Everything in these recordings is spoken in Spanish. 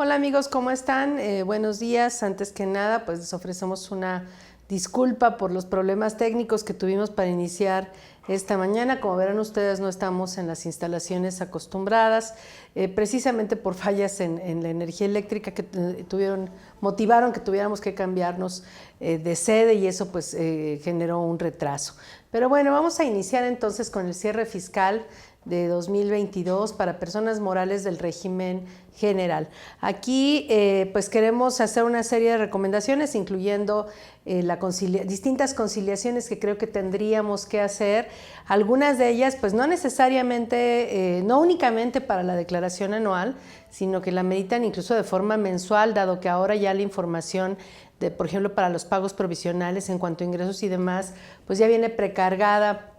Hola amigos, ¿cómo están? Buenos días. Antes que nada, pues les ofrecemos una disculpa por los problemas técnicos que tuvimos para iniciar esta mañana. Como verán ustedes, no estamos en las instalaciones acostumbradas, precisamente por fallas en la energía eléctrica que motivaron que tuviéramos que cambiarnos de sede y eso pues generó un retraso. Pero bueno, vamos a iniciar entonces con el cierre fiscal de 2022 para personas morales del régimen general. Aquí pues queremos hacer una serie de recomendaciones, incluyendo distintas conciliaciones que creo que tendríamos que hacer. Algunas de ellas pues no necesariamente, no únicamente para la declaración anual, sino que la meditan incluso de forma mensual, dado que ahora ya la información por ejemplo, para los pagos provisionales en cuanto a ingresos y demás, pues ya viene precargada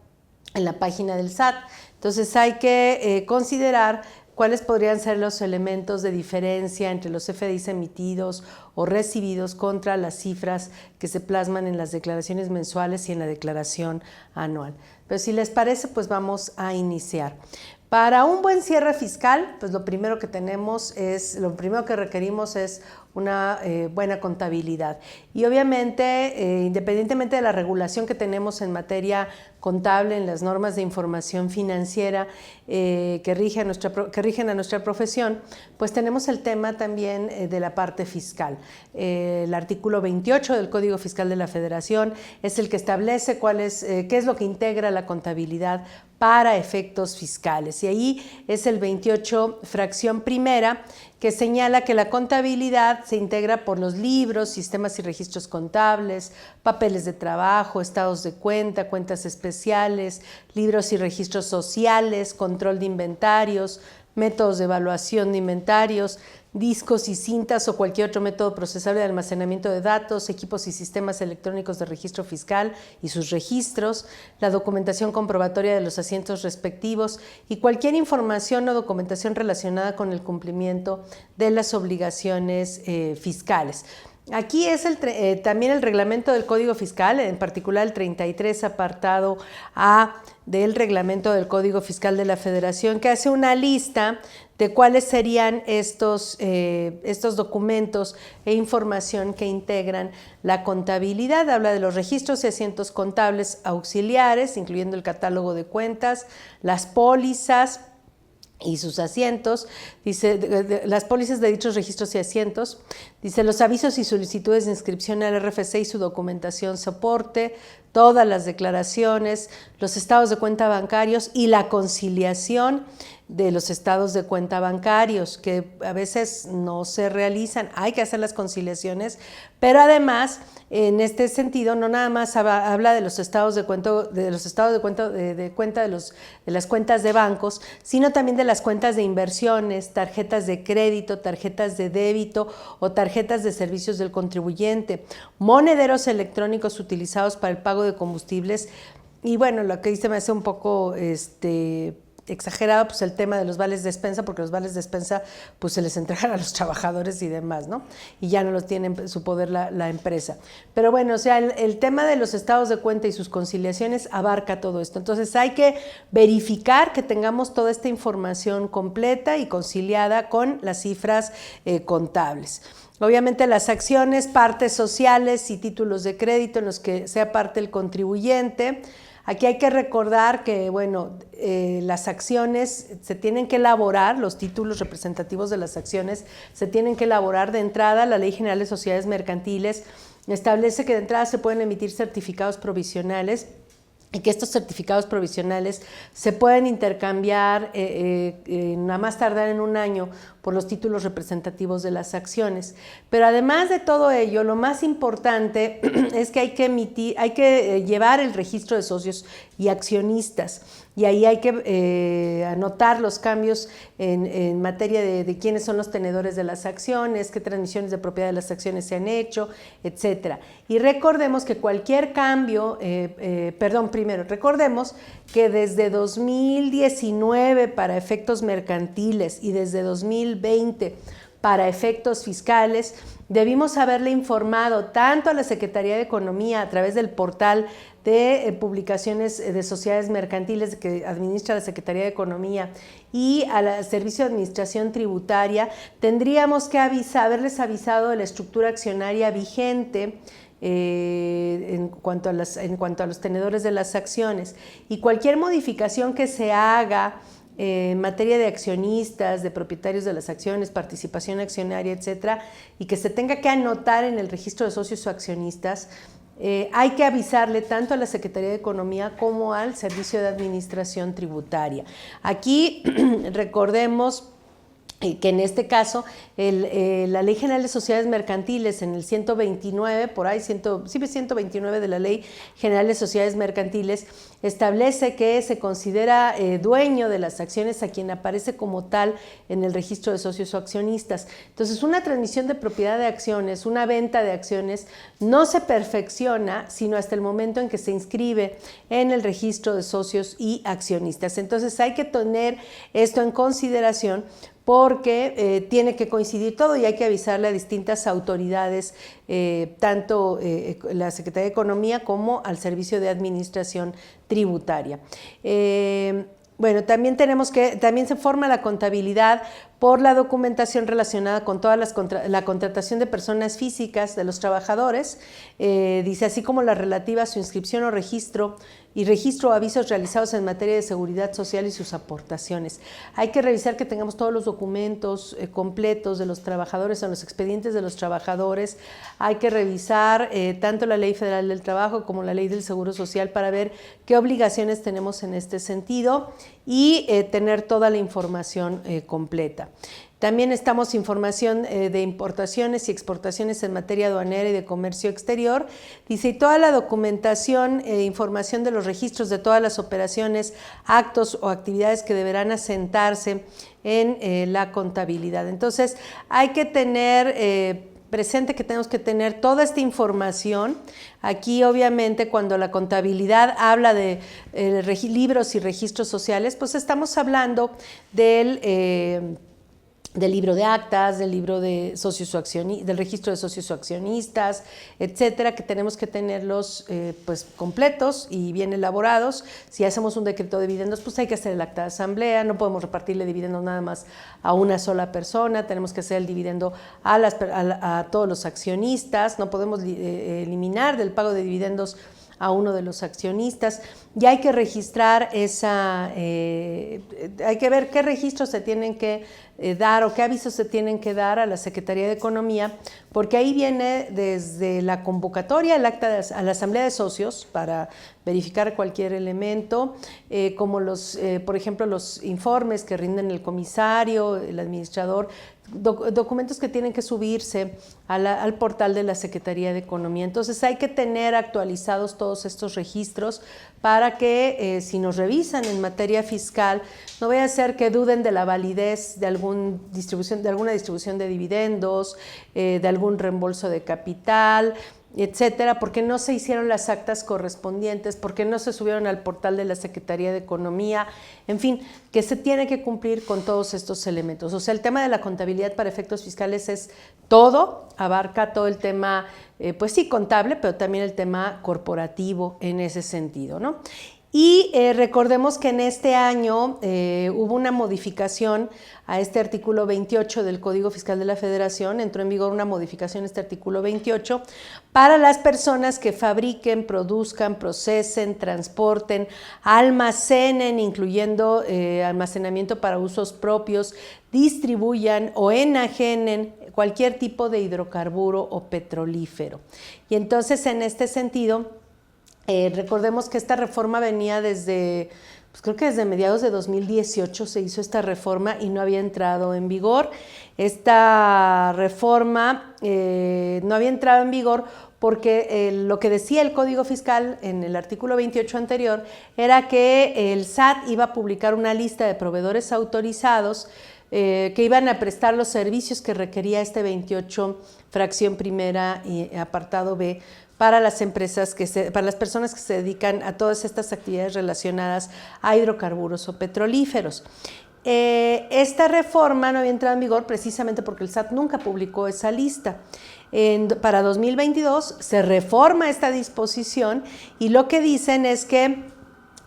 en la página del SAT. Entonces hay que considerar cuáles podrían ser los elementos de diferencia entre los CFDIs emitidos o recibidos contra las cifras que se plasman en las declaraciones mensuales y en la declaración anual. Pero si les parece, pues vamos a iniciar. Para un buen cierre fiscal, pues lo primero que requerimos es una buena contabilidad. Y obviamente, independientemente de la regulación que tenemos en materia contable, en las normas de información financiera que rigen a nuestra profesión, pues tenemos el tema también de la parte fiscal. El artículo 28 del Código Fiscal de la Federación es el que establece qué es lo que integra la contabilidad para efectos fiscales. Y ahí es el 28, fracción primera, que señala que la contabilidad se integra por los libros, sistemas y registros contables, papeles de trabajo, estados de cuenta, cuentas especiales, libros y registros sociales, control de inventarios, métodos de evaluación de inventarios, discos y cintas o cualquier otro método procesable de almacenamiento de datos, equipos y sistemas electrónicos de registro fiscal y sus registros, la documentación comprobatoria de los asientos respectivos y cualquier información o documentación relacionada con el cumplimiento de las obligaciones fiscales. Aquí es también el reglamento del Código Fiscal, en particular el 33 apartado A del reglamento del Código Fiscal de la Federación, que hace una lista de cuáles serían estos documentos e información que integran la contabilidad. Habla de los registros y asientos contables auxiliares, incluyendo el catálogo de cuentas, las pólizas y sus asientos, dice las pólizas de dichos registros y asientos, dice los avisos y solicitudes de inscripción al RFC y su documentación soporte, todas las declaraciones, los estados de cuenta bancarios y la conciliación de los estados de cuenta bancarios, que a veces no se realizan. Hay que hacer las conciliaciones, pero además, en este sentido, no nada más habla de los estados de cuenta, de las cuentas de bancos, sino también de las cuentas de inversiones, tarjetas de crédito, tarjetas de débito o tarjetas de servicios del contribuyente, monederos electrónicos utilizados para el pago de combustibles. Y bueno, lo que dice me hace un poco exagerado, pues el tema de los vales de despensa, porque los vales de despensa pues se les entregan a los trabajadores y demás, ¿no? Y ya no los tiene en su poder la empresa. Pero bueno, o sea, el tema de los estados de cuenta y sus conciliaciones abarca todo esto. Entonces hay que verificar que tengamos toda esta información completa y conciliada con las cifras contables. Obviamente las acciones, partes sociales y títulos de crédito en los que sea parte el contribuyente. Aquí hay que recordar que, bueno, las acciones se tienen que elaborar, los títulos representativos de las acciones se tienen que elaborar de entrada. La Ley General de Sociedades Mercantiles establece que de entrada se pueden emitir certificados provisionales y que estos certificados provisionales se pueden intercambiar a más tardar en un año por los títulos representativos de las acciones. Pero además de todo ello, lo más importante es que hay que llevar el registro de socios y accionistas, y ahí hay que anotar los cambios en materia de quiénes son los tenedores de las acciones, qué transmisiones de propiedad de las acciones se han hecho, etcétera. Y recordemos que cualquier cambio, recordemos que desde 2019 para efectos mercantiles y desde 2020 para efectos fiscales, debimos haberle informado tanto a la Secretaría de Economía a través del portal de publicaciones de sociedades mercantiles que administra la Secretaría de Economía y al Servicio de Administración Tributaria, tendríamos que haberles avisado de la estructura accionaria vigente en cuanto a los tenedores de las acciones, y cualquier modificación que se haga en materia de accionistas, de propietarios de las acciones, participación accionaria, etcétera, y que se tenga que anotar en el registro de socios o accionistas, hay que avisarle tanto a la Secretaría de Economía como al Servicio de Administración Tributaria. Aquí recordemos que en este caso la Ley General de Sociedades Mercantiles en el 129, por ahí, 129 de la Ley General de Sociedades Mercantiles, establece que se considera dueño de las acciones a quien aparece como tal en el registro de socios o accionistas. Entonces, una transmisión de propiedad de acciones, una venta de acciones, no se perfecciona sino hasta el momento en que se inscribe en el registro de socios y accionistas. Entonces, hay que tener esto en consideración, porque tiene que coincidir todo y hay que avisarle a distintas autoridades, tanto la Secretaría de Economía como al Servicio de Administración Tributaria. Bueno, también se forma la contabilidad por la documentación relacionada con toda la contratación de personas físicas de los trabajadores, dice, así como la relativa a su inscripción o registro o avisos realizados en materia de seguridad social y sus aportaciones. Hay que revisar que tengamos todos los documentos completos de los trabajadores en los expedientes de los trabajadores. Hay que revisar tanto la Ley Federal del Trabajo como la Ley del Seguro Social para ver qué obligaciones tenemos en este sentido y tener toda la información completa. También necesitamos información de importaciones y exportaciones en materia aduanera y de comercio exterior. Dice, y toda la documentación e información de los registros de todas las operaciones, actos o actividades que deberán asentarse en la contabilidad. Entonces, hay que tener presente que tenemos que tener toda esta información. Aquí, obviamente, cuando la contabilidad habla de libros y registros sociales, pues estamos hablando del libro de actas, del libro de del registro de socios o accionistas, etcétera, que tenemos que tenerlos pues completos y bien elaborados. Si hacemos un decreto de dividendos, pues hay que hacer el acta de asamblea, no podemos repartirle dividendos nada más a una sola persona, tenemos que hacer el dividendo a todos los accionistas, no podemos eliminar del pago de dividendos a uno de los accionistas, y hay que registrar hay que ver qué registros se tienen que dar o qué avisos se tienen que dar a la Secretaría de Economía, porque ahí viene desde la convocatoria, el acta a la Asamblea de Socios para verificar cualquier elemento, como por ejemplo, los informes que rinden el comisario, el administrador, documentos que tienen que subirse al portal de la Secretaría de Economía. Entonces hay que tener actualizados todos estos registros para que si nos revisan en materia fiscal, no vaya a ser que duden de la validez de alguna distribución de dividendos, de algún reembolso de capital, etcétera, porque no se hicieron las actas correspondientes, porque no se subieron al portal de la Secretaría de Economía, en fin, que se tiene que cumplir con todos estos elementos. O sea, el tema de la contabilidad para efectos fiscales es todo, abarca todo el tema, pues sí, contable, pero también el tema corporativo en ese sentido, ¿no? Y recordemos que en este año hubo una modificación a este artículo 28 del Código Fiscal de la Federación, entró en vigor una modificación a este artículo 28 para las personas que fabriquen, produzcan, procesen, transporten, almacenen, incluyendo almacenamiento para usos propios, distribuyan o enajenen cualquier tipo de hidrocarburo o petrolífero. Y entonces, en este sentido, recordemos que esta reforma venía pues creo que desde mediados de 2018 se hizo esta reforma y no había entrado en vigor. Esta reforma no había entrado en vigor porque lo que decía el Código Fiscal en el artículo 28 anterior era que el SAT iba a publicar una lista de proveedores autorizados que iban a prestar los servicios que requería este 28 fracción primera y apartado B para las para las personas que se dedican a todas estas actividades relacionadas a hidrocarburos o petrolíferos. Esta reforma no había entrado en vigor precisamente porque el SAT nunca publicó esa lista. para 2022 se reforma esta disposición y lo que dicen es que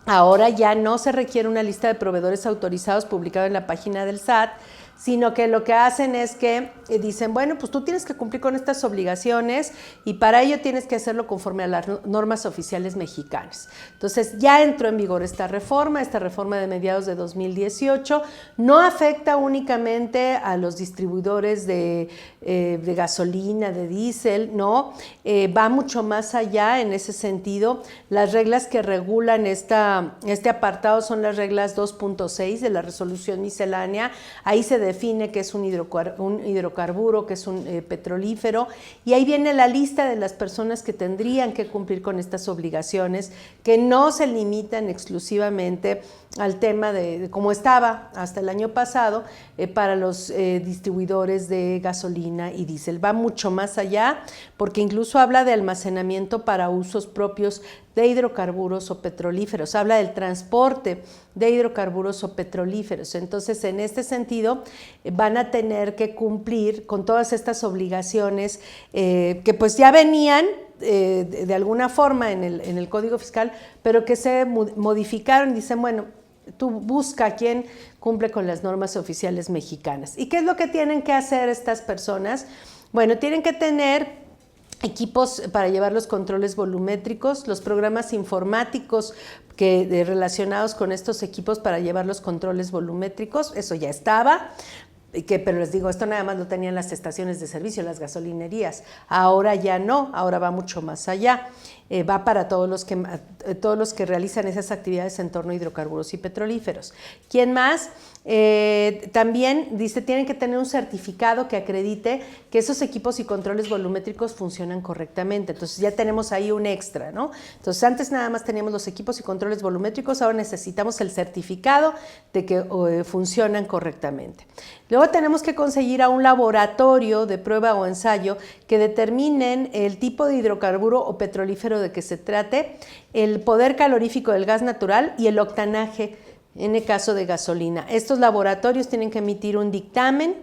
ahora ya no se requiere una lista de proveedores autorizados publicada en la página del SAT, sino que lo que hacen es que dicen, bueno, pues tú tienes que cumplir con estas obligaciones y para ello tienes que hacerlo conforme a las normas oficiales mexicanas. Entonces ya entró en vigor esta reforma de mediados de 2018, no afecta únicamente a los distribuidores de gasolina, de diésel, no, va mucho más allá en ese sentido. Las reglas que regulan este apartado son las reglas 2.6 de la resolución miscelánea, ahí se define que es un hidrocarburo, que es un petrolífero, y ahí viene la lista de las personas que tendrían que cumplir con estas obligaciones, que no se limitan exclusivamente al tema de como estaba hasta el año pasado para los distribuidores de gasolina y diésel. Va mucho más allá porque incluso habla de almacenamiento para usos propios de hidrocarburos o petrolíferos, habla del transporte de hidrocarburos o petrolíferos. Entonces, en este sentido, van a tener que cumplir con todas estas obligaciones que pues ya venían de alguna forma en el Código Fiscal, pero que se modificaron. Dicen, bueno, tú busca a quién cumple con las normas oficiales mexicanas. ¿Y qué es lo que tienen que hacer estas personas? Bueno, tienen que tener equipos para llevar los controles volumétricos, los programas informáticos relacionados con estos equipos para llevar los controles volumétricos, eso ya estaba. Pero les digo, esto nada más lo tenían las estaciones de servicio, las gasolinerías. Ahora ya no, ahora va mucho más allá. Va para todos los que realizan esas actividades en torno a hidrocarburos y petrolíferos. ¿Quién más? También dice, tienen que tener un certificado que acredite que esos equipos y controles volumétricos funcionan correctamente. Entonces ya tenemos ahí un extra, ¿no? Entonces antes nada más teníamos los equipos y controles volumétricos, ahora necesitamos el certificado de que funcionan correctamente. Luego tenemos que conseguir a un laboratorio de prueba o ensayo que determinen el tipo de hidrocarburo o petrolífero de que se trate, el poder calorífico del gas natural y el octanaje en el caso de gasolina. Estos laboratorios tienen que emitir un dictamen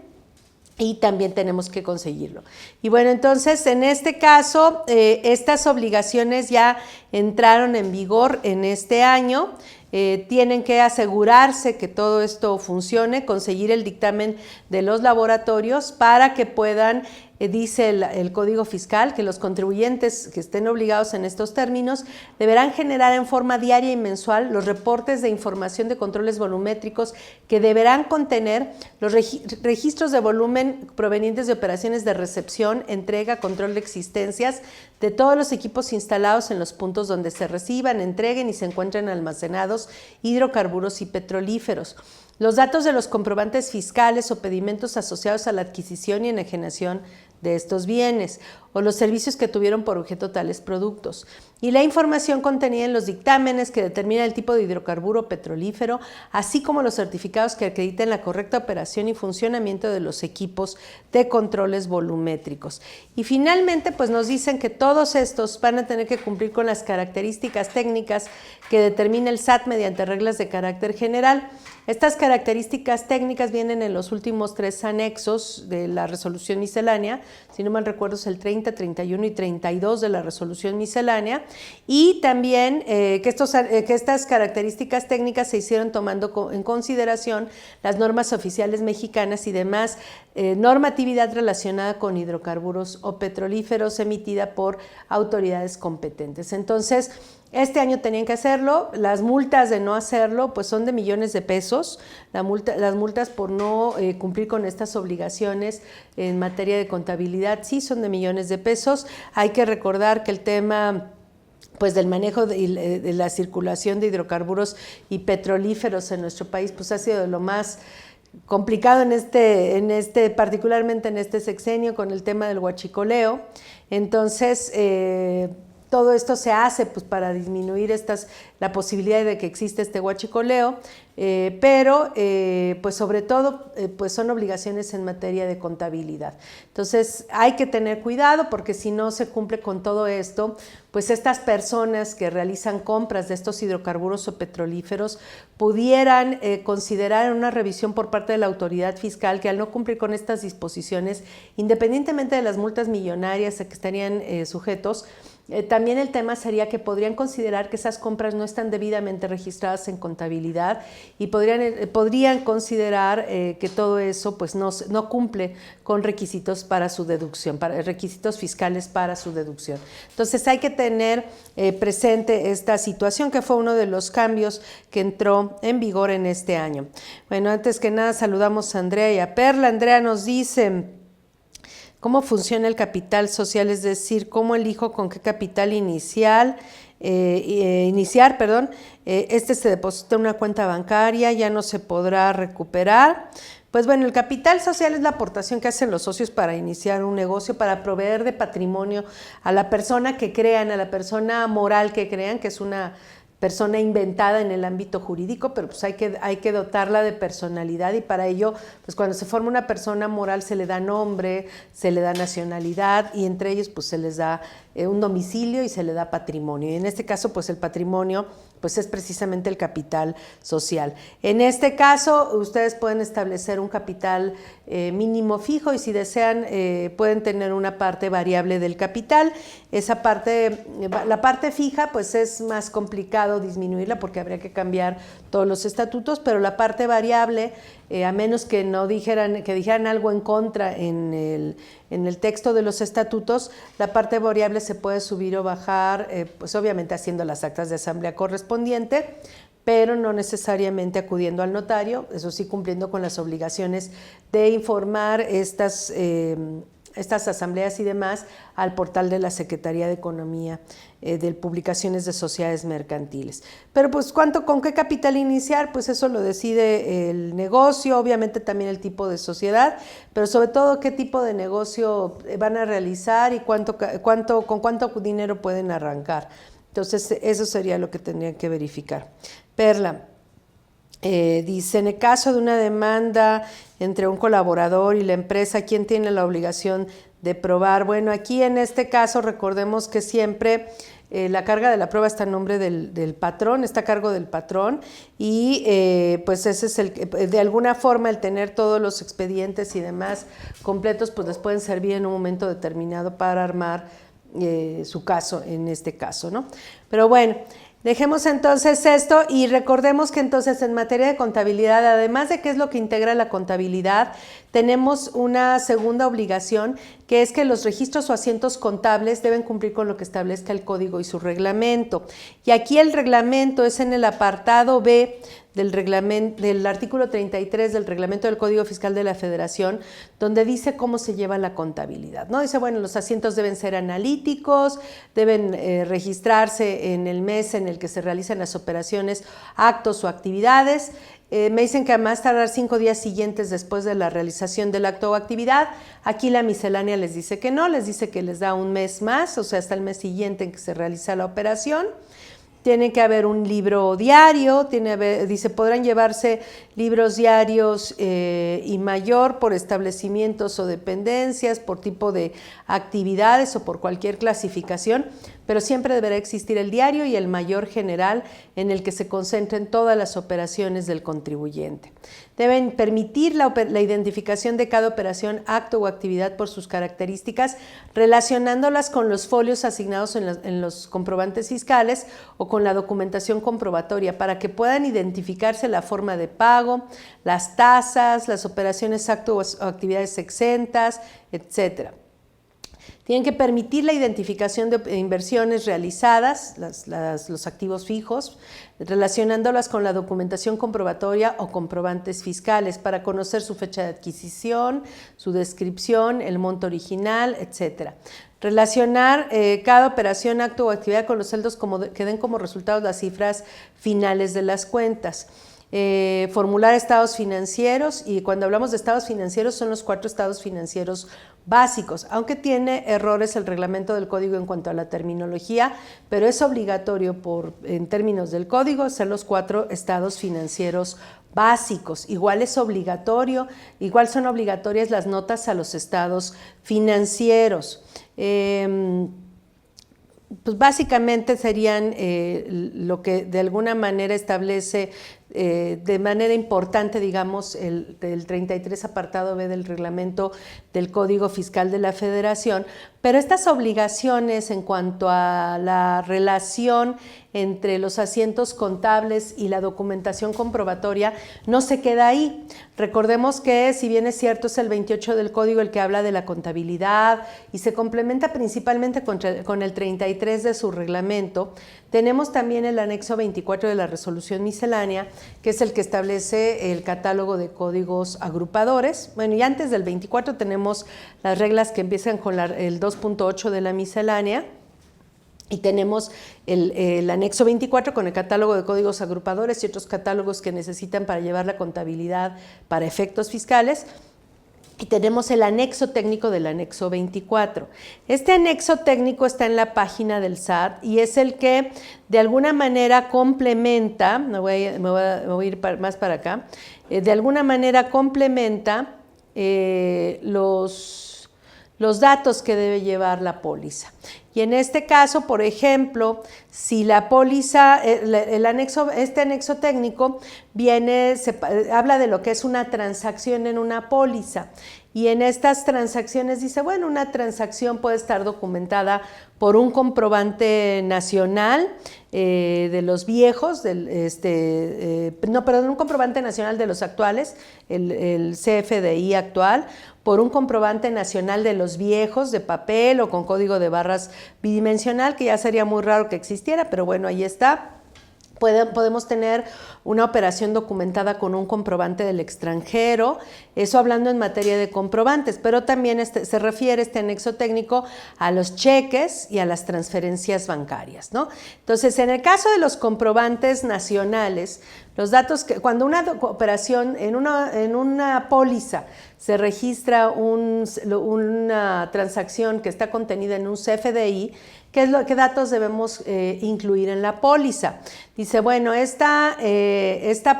y también tenemos que conseguirlo. Y bueno, entonces en este caso, estas obligaciones ya entraron en vigor en este año. Tienen que asegurarse que todo esto funcione, conseguir el dictamen de los laboratorios para que puedan, dice el Código Fiscal, que los contribuyentes que estén obligados en estos términos deberán generar en forma diaria y mensual los reportes de información de controles volumétricos que deberán contener los registros de volumen provenientes de operaciones de recepción, entrega, control de existencias de todos los equipos instalados en los puntos donde se reciban, entreguen y se encuentren almacenados hidrocarburos y petrolíferos. Los datos de los comprobantes fiscales o pedimentos asociados a la adquisición y enajenación de estos bienes o los servicios que tuvieron por objeto tales productos, y la información contenida en los dictámenes que determinan el tipo de hidrocarburo petrolífero, así como los certificados que acrediten la correcta operación y funcionamiento de los equipos de controles volumétricos. Y finalmente, pues nos dicen que todos estos van a tener que cumplir con las características técnicas que determina el SAT mediante reglas de carácter general. Estas características técnicas vienen en los últimos 3 anexos de la resolución miscelánea, si no mal recuerdo es el 30, 31 y 32 de la resolución miscelánea, y también que estas características técnicas se hicieron tomando en consideración las normas oficiales mexicanas y demás normatividad relacionada con hidrocarburos o petrolíferos emitida por autoridades competentes. Entonces, este año tenían que hacerlo. Las multas de no hacerlo pues son de millones de pesos. Las multas por no cumplir con estas obligaciones en materia de contabilidad sí son de millones de pesos. Hay que recordar que el tema pues del manejo de la circulación de hidrocarburos y petrolíferos en nuestro país pues ha sido de lo más complicado particularmente en este sexenio con el tema del huachicoleo. Entonces todo esto se hace pues, para disminuir la posibilidad de que exista este huachicoleo, pero pues sobre todo pues son obligaciones en materia de contabilidad. Entonces hay que tener cuidado porque si no se cumple con todo esto, pues estas personas que realizan compras de estos hidrocarburos o petrolíferos pudieran considerar una revisión por parte de la autoridad fiscal que al no cumplir con estas disposiciones, independientemente de las multas millonarias a que estarían sujetos, también el tema sería que podrían considerar que esas compras no están debidamente registradas en contabilidad y podrían considerar que todo eso pues, no cumple con requisitos para su deducción, requisitos fiscales para su deducción. Entonces hay que tener presente esta situación que fue uno de los cambios que entró en vigor en este año. Bueno, antes que nada saludamos a Andrea y a Perla. Andrea nos dice: ¿cómo funciona el capital social? Es decir, ¿cómo elijo con qué capital iniciar? Este se deposita en una cuenta bancaria, ya no se podrá recuperar. Pues bueno, el capital social es la aportación que hacen los socios para iniciar un negocio, para proveer de patrimonio a la persona que crean, a la persona moral que crean, que es una persona inventada en el ámbito jurídico, pero pues hay que dotarla de personalidad y para ello, pues cuando se forma una persona moral se le da nombre, se le da nacionalidad y entre ellos pues se les da un domicilio y se le da patrimonio. Y en este caso pues el patrimonio pues es precisamente el capital social. En este caso ustedes pueden establecer un capital mínimo fijo y si desean pueden tener una parte variable del capital. La parte fija pues es más complicado disminuirla porque habría que cambiar todos los estatutos, pero la parte variable, a menos que dijeran algo en contra en el texto de los estatutos, la parte variable se puede subir o bajar, pues obviamente haciendo las actas de asamblea correspondiente, pero no necesariamente acudiendo al notario, eso sí cumpliendo con las obligaciones de informar estas asambleas y demás al portal de la Secretaría de Economía de Publicaciones de Sociedades Mercantiles. Pero pues con qué capital iniciar, pues eso lo decide el negocio, obviamente también el tipo de sociedad, pero sobre todo qué tipo de negocio van a realizar y con cuánto dinero pueden arrancar. Entonces eso sería lo que tendrían que verificar. Perla dice: en el caso de una demanda entre un colaborador y la empresa, ¿quién tiene la obligación de probar? Bueno, aquí en este caso recordemos que siempre la carga de la prueba está a nombre del patrón, está a cargo del patrón y pues ese es de alguna forma el tener todos los expedientes y demás completos pues les pueden servir en un momento determinado para armar su caso en este caso, ¿no? Pero bueno, dejemos entonces esto y recordemos que entonces en materia de contabilidad, además de qué es lo que integra la contabilidad, tenemos una segunda obligación que es que los registros o asientos contables deben cumplir con lo que establezca el código y su reglamento. Y aquí el reglamento es en el apartado B del artículo 33 del reglamento del Código Fiscal de la Federación, donde dice cómo se lleva la contabilidad, ¿no? Dice, bueno, los asientos deben ser analíticos, deben registrarse en el mes en el que se realizan las operaciones, actos o actividades. Me dicen que además tardar 5 días siguientes después de la realización del acto o actividad. Aquí la miscelánea les dice que no, les dice que les da un mes más, o sea, hasta el mes siguiente en que se realiza la operación. Tiene que haber un libro diario, dice, podrán llevarse libros diarios y mayor por establecimientos o dependencias, por tipo de actividades o por cualquier clasificación, pero siempre deberá existir el diario y el mayor general en el que se concentren todas las operaciones del contribuyente. Deben permitir la identificación de cada operación, acto o actividad por sus características, relacionándolas con los folios asignados en los comprobantes fiscales o con la documentación comprobatoria para que puedan identificarse la forma de pago, las tasas, las operaciones, actos o actividades exentas, etcétera. Tienen que permitir la identificación de inversiones realizadas, los activos fijos, relacionándolas con la documentación comprobatoria o comprobantes fiscales para conocer su fecha de adquisición, su descripción, el monto original, etc. Relacionar cada operación, acto o actividad con los saldos que den como resultado las cifras finales de las cuentas. formular estados financieros, y cuando hablamos de estados financieros son los 4 estados financieros básicos, aunque tiene errores el reglamento del código en cuanto a la terminología, pero es obligatorio en términos del código ser los 4 estados financieros básicos. Igual es obligatorio, igual son obligatorias las notas a los estados financieros. Pues básicamente serían lo que de alguna manera establece de manera importante, digamos, el 33 apartado B del reglamento del Código Fiscal de la Federación, pero estas obligaciones en cuanto a la relación entre los asientos contables y la documentación comprobatoria no se queda ahí. Recordemos que, si bien es cierto, es el 28 del Código el que habla de la contabilidad y se complementa principalmente con el 33 de su reglamento, tenemos también el anexo 24 de la resolución miscelánea, que es el que establece el catálogo de códigos agrupadores. Bueno, y antes del 24 tenemos las reglas que empiezan con el 2.8 de la miscelánea, y tenemos el anexo 24 con el catálogo de códigos agrupadores y otros catálogos que necesitan para llevar la contabilidad para efectos fiscales. Y tenemos el anexo técnico del anexo 24. Este anexo técnico está en la página del SAT y es el que de alguna manera complementa, me voy a ir más para acá, de alguna manera complementa los datos que debe llevar la póliza. Y en este caso, por ejemplo, si la póliza, este anexo técnico habla de lo que es una transacción en una póliza. Y en estas transacciones dice, bueno, una transacción puede estar documentada por un comprobante nacional de los viejos, un comprobante nacional de los actuales, el CFDI actual, por un comprobante nacional de los viejos de papel o con código de barras bidimensional, que ya sería muy raro que existiera, pero bueno, ahí está. Podemos tener una operación documentada con un comprobante del extranjero, eso hablando en materia de comprobantes, pero también se refiere este anexo técnico a los cheques y a las transferencias bancarias, ¿no? Entonces, en el caso de los comprobantes nacionales, los datos cuando una operación en una póliza se registra una transacción que está contenida en un CFDI, ¿qué datos debemos incluir en la póliza? Dice, bueno, esta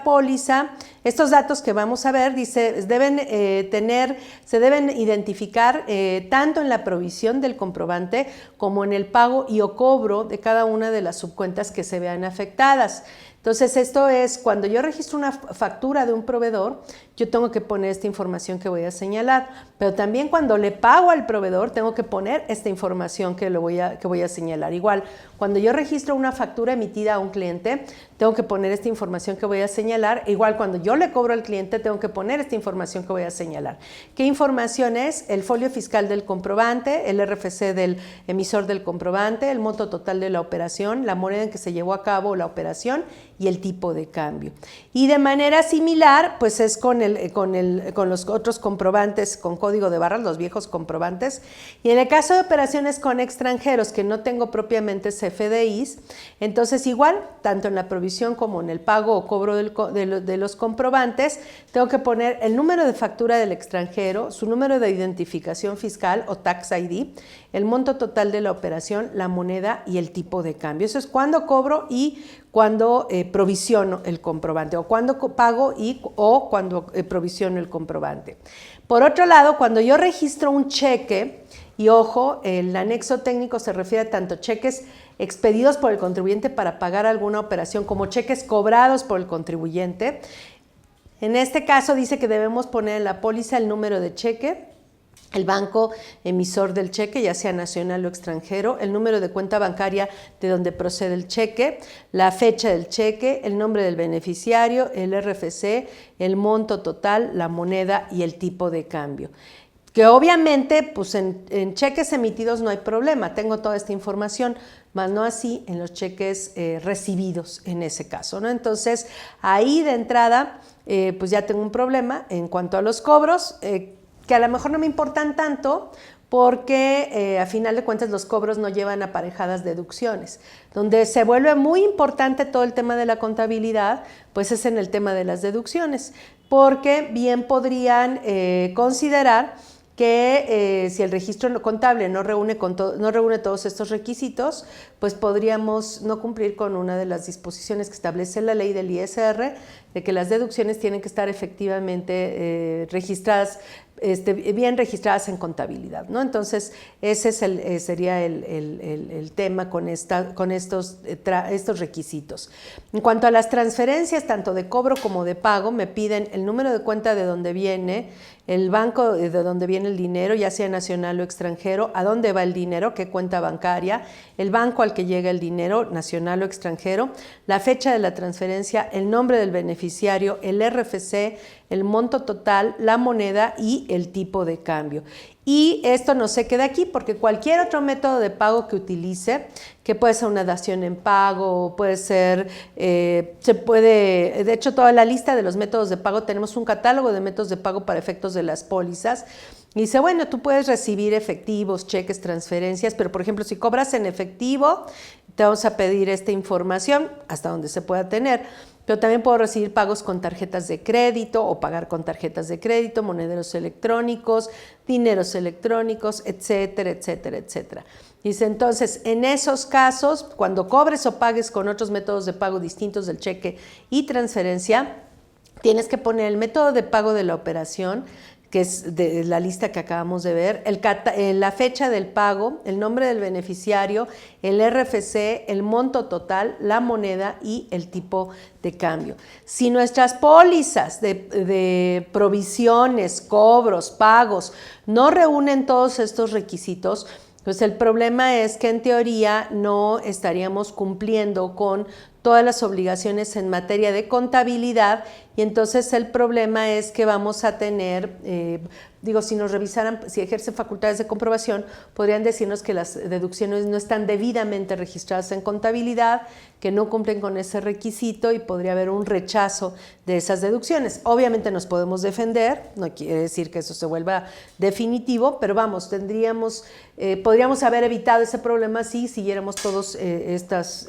póliza, estos datos que vamos a ver, dice, se deben identificar tanto en la provisión del comprobante como en el pago y o cobro de cada una de las subcuentas que se vean afectadas. Entonces, esto es, cuando yo registro una factura de un proveedor, yo tengo que poner esta información que voy a señalar, pero también cuando le pago al proveedor, tengo que poner esta información que voy a señalar. Igual, cuando yo registro una factura emitida a un cliente, tengo que poner esta información que voy a señalar. Igual, cuando yo le cobro al cliente, tengo que poner esta información que voy a señalar. ¿Qué información es? El folio fiscal del comprobante, el RFC del emisor del comprobante, el monto total de la operación, la moneda en que se llevó a cabo la operación y el tipo de cambio. Y de manera similar, pues es con los otros comprobantes con código de barras, los viejos comprobantes. Y en el caso de operaciones con extranjeros que no tengo propiamente CFDIs, entonces igual, tanto en la provisión como en el pago o cobro de los comprobantes, tengo que poner el número de factura del extranjero, su número de identificación fiscal o Tax ID, el monto total de la operación, la moneda y el tipo de cambio. Eso es cuando cobro y cuando provisiono el comprobante, o cuando pago o cuando provisiono el comprobante. Por otro lado, cuando yo registro un cheque, y ojo, el anexo técnico se refiere a tanto cheques expedidos por el contribuyente para pagar alguna operación como cheques cobrados por el contribuyente. En este caso dice que debemos poner en la póliza el número de cheque, el banco emisor del cheque, ya sea nacional o extranjero, el número de cuenta bancaria de donde procede el cheque, la fecha del cheque, el nombre del beneficiario, el RFC, el monto total, la moneda y el tipo de cambio. Que obviamente, pues en cheques emitidos no hay problema, tengo toda esta información, más no así en los cheques recibidos en ese caso, ¿no? Entonces, ahí de entrada, pues ya tengo un problema en cuanto a los cobros, que a lo mejor no me importan tanto porque a final de cuentas los cobros no llevan aparejadas deducciones. Donde se vuelve muy importante todo el tema de la contabilidad, pues es en el tema de las deducciones, porque bien podrían considerar que si el registro contable no reúne todos estos requisitos, pues podríamos no cumplir con una de las disposiciones que establece la ley del ISR, de que las deducciones tienen que estar efectivamente registradas, bien registradas en contabilidad, ¿no? Entonces, ese sería el tema con estos requisitos. En cuanto a las transferencias, tanto de cobro como de pago, me piden el número de cuenta de donde viene, el banco de donde viene el dinero, ya sea nacional o extranjero, a dónde va el dinero, qué cuenta bancaria, el banco al que llega el dinero, nacional o extranjero, la fecha de la transferencia, el nombre del beneficiario, el RFC, el monto total, la moneda y el tipo de cambio. Y esto no se queda aquí porque cualquier otro método de pago que utilice, que puede ser una dación en pago, puede ser, de hecho toda la lista de los métodos de pago, tenemos un catálogo de métodos de pago para efectos de las pólizas. Y dice, bueno, tú puedes recibir efectivos, cheques, transferencias, pero por ejemplo, si cobras en efectivo, te vamos a pedir esta información hasta donde se pueda tener. Pero también puedo recibir pagos con tarjetas de crédito o pagar con tarjetas de crédito, monederos electrónicos, dineros electrónicos, etcétera, etcétera, etcétera. Dice, entonces, en esos casos, cuando cobres o pagues con otros métodos de pago distintos del cheque y transferencia, tienes que poner el método de pago de la operación, que es de la lista que acabamos de ver, la fecha del pago, el nombre del beneficiario, el RFC, el monto total, la moneda y el tipo de cambio. Si nuestras pólizas de provisiones, cobros, pagos no reúnen todos estos requisitos, pues el problema es que en teoría no estaríamos cumpliendo con todas las obligaciones en materia de contabilidad y entonces el problema es que vamos a tener, si nos revisaran, si ejercen facultades de comprobación, podrían decirnos que las deducciones no están debidamente registradas en contabilidad, que no cumplen con ese requisito y podría haber un rechazo de esas deducciones. Obviamente nos podemos defender, no quiere decir que eso se vuelva definitivo, pero vamos, podríamos haber evitado ese problema si siguiéramos todas estas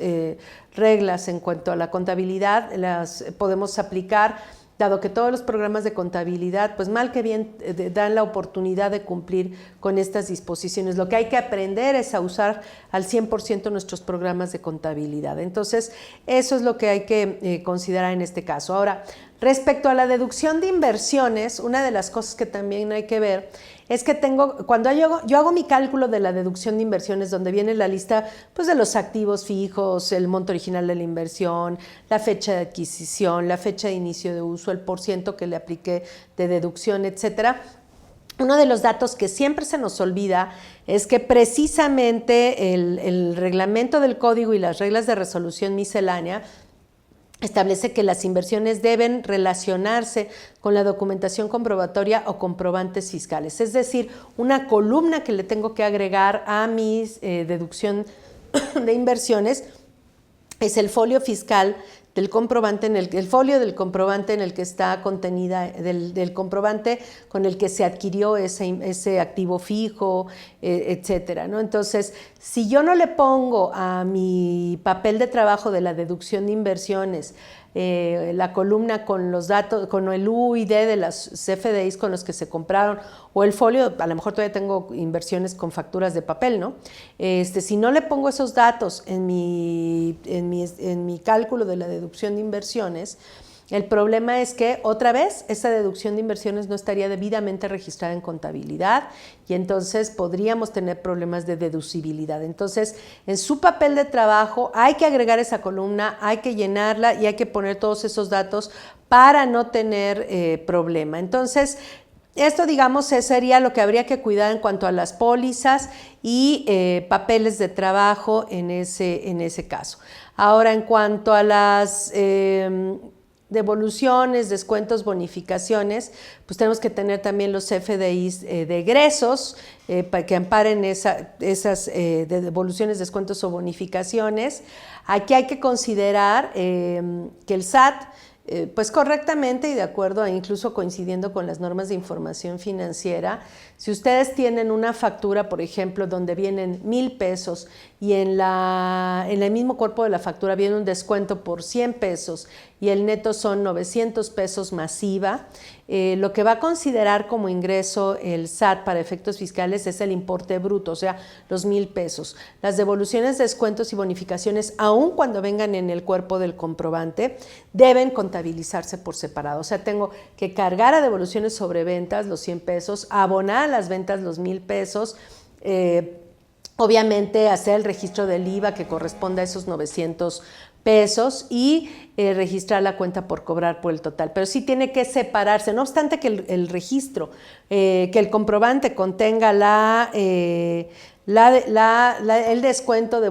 reglas en cuanto a la contabilidad, las podemos aplicar, dado que todos los programas de contabilidad, pues mal que bien, dan la oportunidad de cumplir con estas disposiciones. Lo que hay que aprender es a usar al 100% nuestros programas de contabilidad. Entonces, eso es lo que hay que considerar en este caso. Ahora, respecto a la deducción de inversiones, una de las cosas que también hay que ver es que cuando yo hago mi cálculo de la deducción de inversiones, donde viene la lista pues, de los activos fijos, el monto original de la inversión, la fecha de adquisición, la fecha de inicio de uso, el % que le apliqué de deducción, etcétera. Uno de los datos que siempre se nos olvida es que precisamente el reglamento del código y las reglas de resolución miscelánea establece que las inversiones deben relacionarse con la documentación comprobatoria o comprobantes fiscales, es decir, una columna que le tengo que agregar a mi deducción de inversiones es el folio fiscal del comprobante el folio del comprobante en el que está contenida, del comprobante con el que se adquirió ese activo fijo, etcétera, ¿no? Entonces, si yo no le pongo a mi papel de trabajo de la deducción de inversiones la columna con los datos, con el UID de las CFDIs con los que se compraron, o el folio, a lo mejor todavía tengo inversiones con facturas de papel, ¿no? Si no le pongo esos datos en mi cálculo de la deducción de inversiones, el problema es que, otra vez, esa deducción de inversiones no estaría debidamente registrada en contabilidad y entonces podríamos tener problemas de deducibilidad. Entonces, en su papel de trabajo hay que agregar esa columna, hay que llenarla y hay que poner todos esos datos para no tener problema. Entonces, esto, digamos, sería lo que habría que cuidar en cuanto a las pólizas y papeles de trabajo en ese caso. Ahora, en cuanto a las devoluciones, descuentos, bonificaciones, pues tenemos que tener también los FDIs de egresos para que amparen esas devoluciones, descuentos o bonificaciones. Aquí hay que considerar que el SAT pues correctamente y de acuerdo a incluso coincidiendo con las normas de información financiera. Si ustedes tienen una factura, por ejemplo, donde vienen 1,000 pesos y en el mismo cuerpo de la factura viene un descuento por 100 pesos y el neto son 900 pesos más IVA, lo que va a considerar como ingreso el SAT para efectos fiscales es el importe bruto, o sea, los 1,000 pesos. Las devoluciones, descuentos y bonificaciones, aun cuando vengan en el cuerpo del comprobante, deben contabilizarse por separado. O sea, tengo que cargar a devoluciones sobre ventas los 100 pesos, abonar a las ventas los 1,000 pesos, obviamente hacer el registro del IVA que corresponde a esos 900 pesos y registrar la cuenta por cobrar por el total. Pero sí tiene que separarse, no obstante que el registro, que el comprobante contenga el descuento de